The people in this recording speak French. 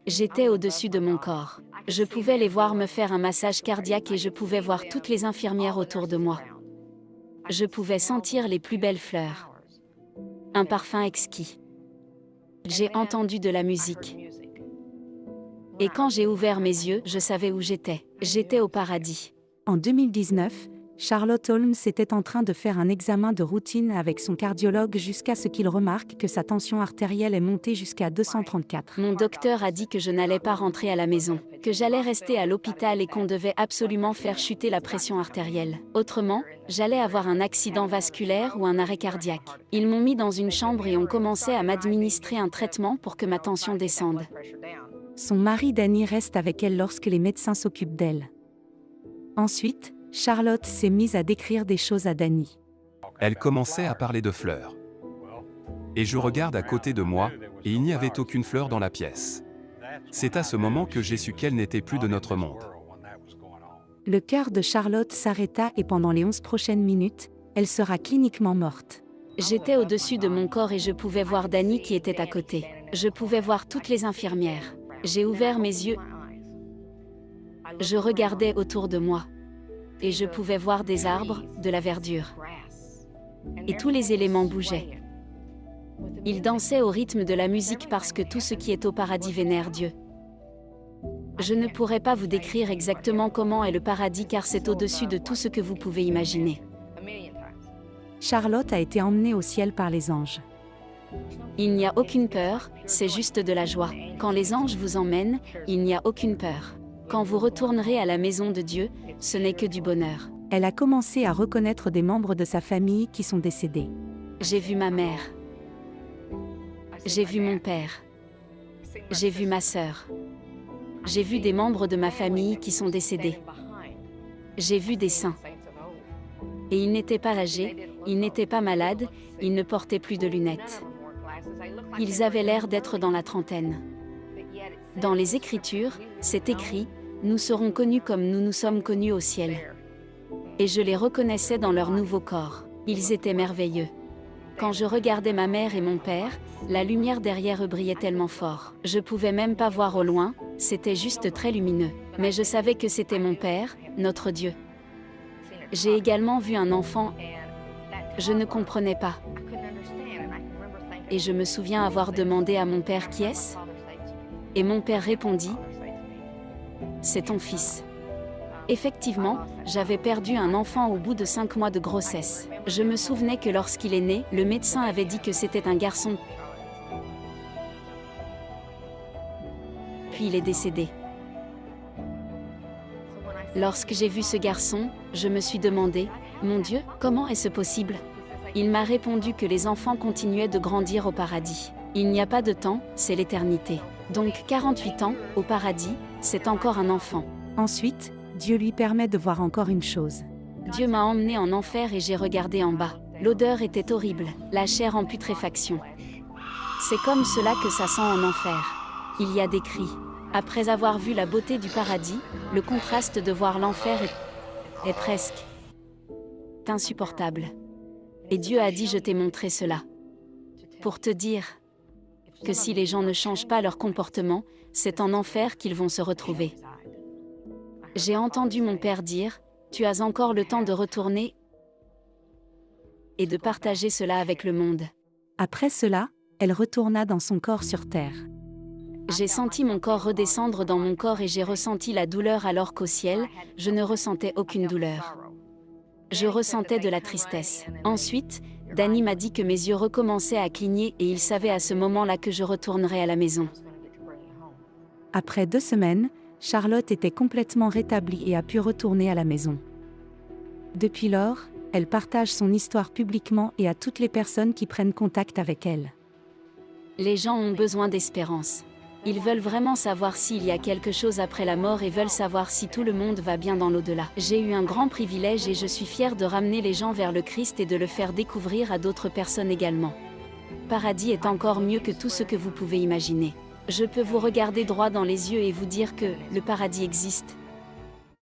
J'étais au-dessus de mon corps. Je pouvais les voir me faire un massage cardiaque et je pouvais voir toutes les infirmières autour de moi. Je pouvais sentir les plus belles fleurs. Un parfum exquis. J'ai entendu de la musique. Et quand j'ai ouvert mes yeux, je savais où j'étais. J'étais au paradis. En 2019, Charlotte Holmes était en train de faire un examen de routine avec son cardiologue jusqu'à ce qu'il remarque que sa tension artérielle est montée jusqu'à 234. Mon docteur a dit que je n'allais pas rentrer à la maison, que j'allais rester à l'hôpital et qu'on devait absolument faire chuter la pression artérielle. Autrement, j'allais avoir un accident vasculaire ou un arrêt cardiaque. Ils m'ont mis dans une chambre et ont commencé à m'administrer un traitement pour que ma tension descende. Son mari Danny reste avec elle lorsque les médecins s'occupent d'elle. Ensuite, Charlotte s'est mise à décrire des choses à Danny. Elle commençait à parler de fleurs. Et je regarde à côté de moi, et il n'y avait aucune fleur dans la pièce. C'est à ce moment que j'ai su qu'elle n'était plus de notre monde. Le cœur de Charlotte s'arrêta et pendant les 11 prochaines minutes, elle sera cliniquement morte. J'étais au-dessus de mon corps et je pouvais voir Danny qui était à côté. Je pouvais voir toutes les infirmières. J'ai ouvert mes yeux. Je regardais autour de moi. Et je pouvais voir des arbres, de la verdure. Et tous les éléments bougeaient. Ils dansaient au rythme de la musique parce que tout ce qui est au paradis vénère Dieu. Je ne pourrais pas vous décrire exactement comment est le paradis car c'est au-dessus de tout ce que vous pouvez imaginer. Charlotte a été emmenée au ciel par les anges. Il n'y a aucune peur, c'est juste de la joie. Quand les anges vous emmènent, il n'y a aucune peur. Quand vous retournerez à la maison de Dieu, ce n'est que du bonheur. Elle a commencé à reconnaître des membres de sa famille qui sont décédés. J'ai vu ma mère. J'ai vu mon père. J'ai vu ma sœur. J'ai vu des membres de ma famille qui sont décédés. J'ai vu des saints. Et ils n'étaient pas âgés, ils n'étaient pas malades, ils ne portaient plus de lunettes. Ils avaient l'air d'être dans la trentaine. Dans les Écritures, c'est écrit « Nous serons connus comme nous nous sommes connus au ciel ». Et je les reconnaissais dans leur nouveau corps. Ils étaient merveilleux. Quand je regardais ma mère et mon père, la lumière derrière eux brillait tellement fort. Je pouvais même pas voir au loin, c'était juste très lumineux. Mais je savais que c'était mon père, notre Dieu. J'ai également vu un enfant. Je ne comprenais pas. Et je me souviens avoir demandé à mon père qui est-ce ? Et mon père répondit « C'est ton fils ». Effectivement, j'avais perdu un enfant au bout de 5 mois de grossesse. Je me souvenais que lorsqu'il est né, le médecin avait dit que c'était un garçon. Puis il est décédé. Lorsque j'ai vu ce garçon, je me suis demandé, « Mon Dieu, comment est-ce possible ?» Il m'a répondu que les enfants continuaient de grandir au paradis. Il n'y a pas de temps, c'est l'éternité. Donc 48 ans, au paradis, c'est encore un enfant. Ensuite, Dieu lui permet de voir encore une chose. Dieu m'a emmené en enfer et j'ai regardé en bas. L'odeur était horrible, la chair en putréfaction. C'est comme cela que ça sent en enfer. Il y a des cris. Après avoir vu la beauté du paradis, le contraste de voir l'enfer est presque insupportable. Et Dieu a dit « Je t'ai montré cela » pour te dire que si les gens ne changent pas leur comportement, c'est en enfer qu'ils vont se retrouver. J'ai entendu mon père dire « Tu as encore le temps de retourner et de partager cela avec le monde. » Après cela, elle retourna dans son corps sur terre. J'ai senti mon corps redescendre dans mon corps et j'ai ressenti la douleur alors qu'au ciel, je ne ressentais aucune douleur. Je ressentais de la tristesse. Ensuite, Danny m'a dit que mes yeux recommençaient à cligner et il savait à ce moment-là que je retournerais à la maison. Après 2 semaines, Charlotte était complètement rétablie et a pu retourner à la maison. Depuis lors, elle partage son histoire publiquement et à toutes les personnes qui prennent contact avec elle. Les gens ont besoin d'espérance. Ils veulent vraiment savoir s'il y a quelque chose après la mort et veulent savoir si tout le monde va bien dans l'au-delà. J'ai eu un grand privilège et je suis fière de ramener les gens vers le Christ et de le faire découvrir à d'autres personnes également. Paradis est encore mieux que tout ce que vous pouvez imaginer. Je peux vous regarder droit dans les yeux et vous dire que le paradis existe.